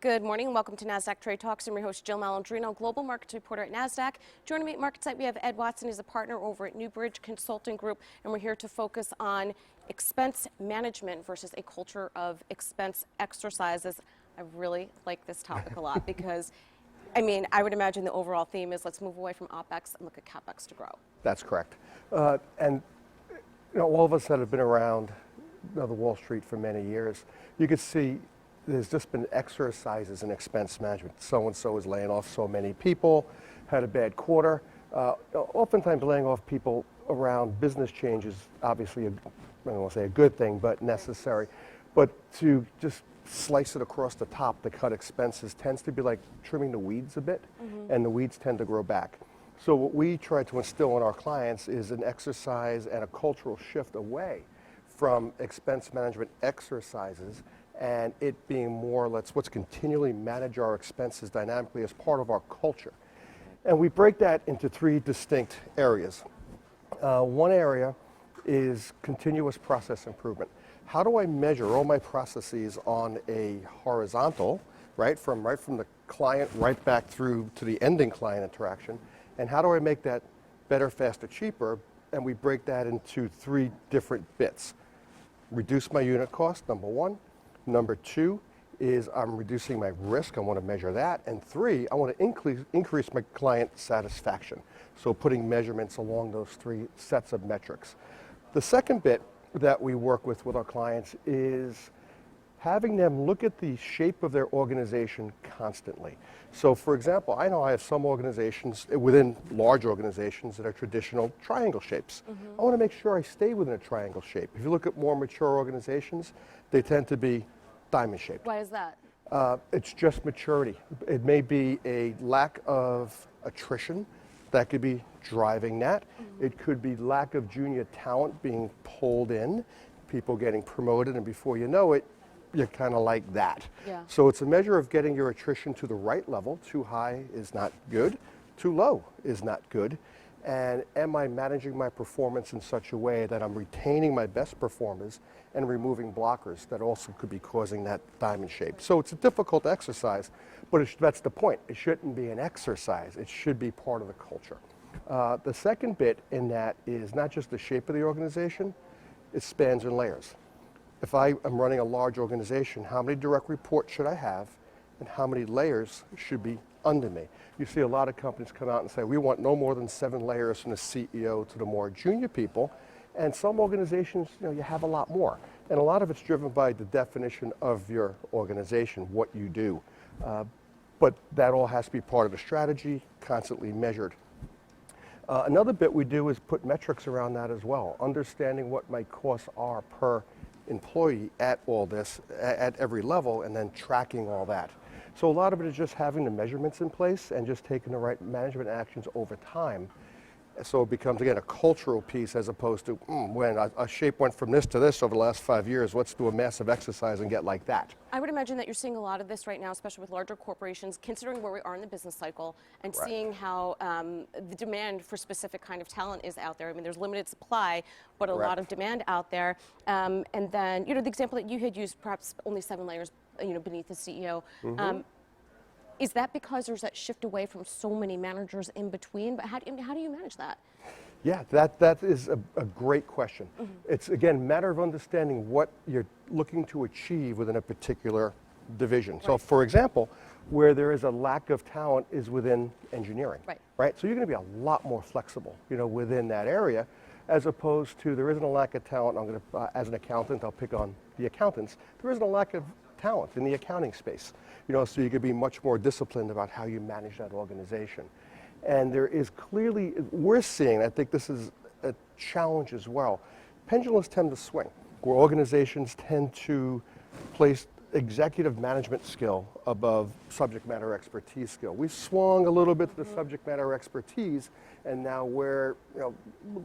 Good morning and welcome to Nasdaq Trade Talks. I'm your host, Jill Malandrino, Global Markets Reporter at Nasdaq. Joining me at MarketSite, we have Ed Watson. He's a partner over at Newbridge Consulting Group, and we're here to focus on expense management versus a culture of expense exercises. I really like this topic a lot because, I mean, I would imagine the overall theme is let's move away from OPEX and look at CAPEX to grow. That's correct. And all of us that have been around the Wall Street for many years, you could see there's just been exercises in expense management. So-and-so is laying off so many people, had a bad quarter. Oftentimes laying off people around business change is obviously, I don't want to say a good thing, but necessary. But to just slice it across the top to cut expenses tends to be like trimming the weeds a bit, and the weeds tend to grow back. So what we try to instill in our clients is an exercise and a cultural shift away from expense management exercises and it being more, let's continually manage our expenses dynamically as part of our culture. And we break that into three distinct areas. One area is continuous process improvement. How do I measure all my processes on a horizontal, right from the client right back through to the ending client interaction, and how do I make that better, faster, cheaper? And we break that into three different bits. Reduce my unit cost, number one. Number two is I'm reducing my risk. I want to measure that. And three, I want to increase my client satisfaction. So putting measurements along those three sets of metrics. The second bit that we work with our clients is having them look at the shape of their organization constantly. So for example, I know I have some organizations within large organizations that are traditional triangle shapes. I want to make sure I stay within a triangle shape. If you look at more mature organizations, they tend to be diamond shaped. Why is that? It's just maturity. It may be a lack of attrition that could be driving that. It could be lack of junior talent being pulled in, people getting promoted, and before you know it, you're kind of like that. Yeah. So it's a measure of getting your attrition to the right level. Too high is not good. Too low is not good. And am I managing my performance in such a way that I'm retaining my best performers and removing blockers that also could be causing that diamond shape? So it's a difficult exercise, but that's the point. It shouldn't be an exercise. It should be part of the culture. The second bit in that is not just the shape of the organization, it spans in layers. If I am running a large organization, how many direct reports should I have and how many layers should be under me? You see a lot of companies come out and say, we want no more than 7 layers from the CEO to the more junior people. And some organizations, you have a lot more. And a lot of it's driven by the definition of your organization, what you do. But that all has to be part of the strategy, constantly measured. Another bit we do is put metrics around that as well, understanding what my costs are per employee at all this, at every level, and then tracking all that. So a lot of it is just having the measurements in place and just taking the right management actions over time. So it becomes, again, a cultural piece as opposed to, when a shape went from this to this over the last 5 years, let's do a massive exercise and get like that. I would imagine that you're seeing a lot of this right now, especially with larger corporations, considering where we are in the business cycle and seeing how the demand for specific kind of talent is out there. I mean, there's limited supply, but a lot of demand out there. And then, the example that you had used, perhaps only 7 layers, beneath the CEO. Is that because there's that shift away from so many managers in between? But how do you manage that? Yeah, that is a great question. It's, again, a matter of understanding what you're looking to achieve within a particular division. So, for example, where there is a lack of talent is within engineering. Right? So you're going to be a lot more flexible, within that area, as opposed to there isn't a lack of talent. I'm going to, as an accountant, I'll pick on the accountants. There isn't a lack of talent in the accounting space, so you could be much more disciplined about how you manage that organization. And there is clearly, we're seeing, I think this is a challenge as well, pendulums tend to swing, where organizations tend to place executive management skill above subject matter expertise skill. We've swung a little bit to the subject matter expertise, and now we're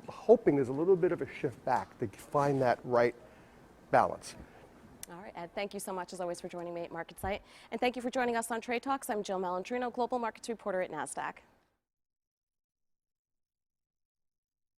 hoping there's a little bit of a shift back to find that right balance. All right, Ed, thank you so much, as always, for joining me at MarketSite. And thank you for joining us on Trade Talks. I'm Jill Malandrino, Global Markets Reporter at Nasdaq.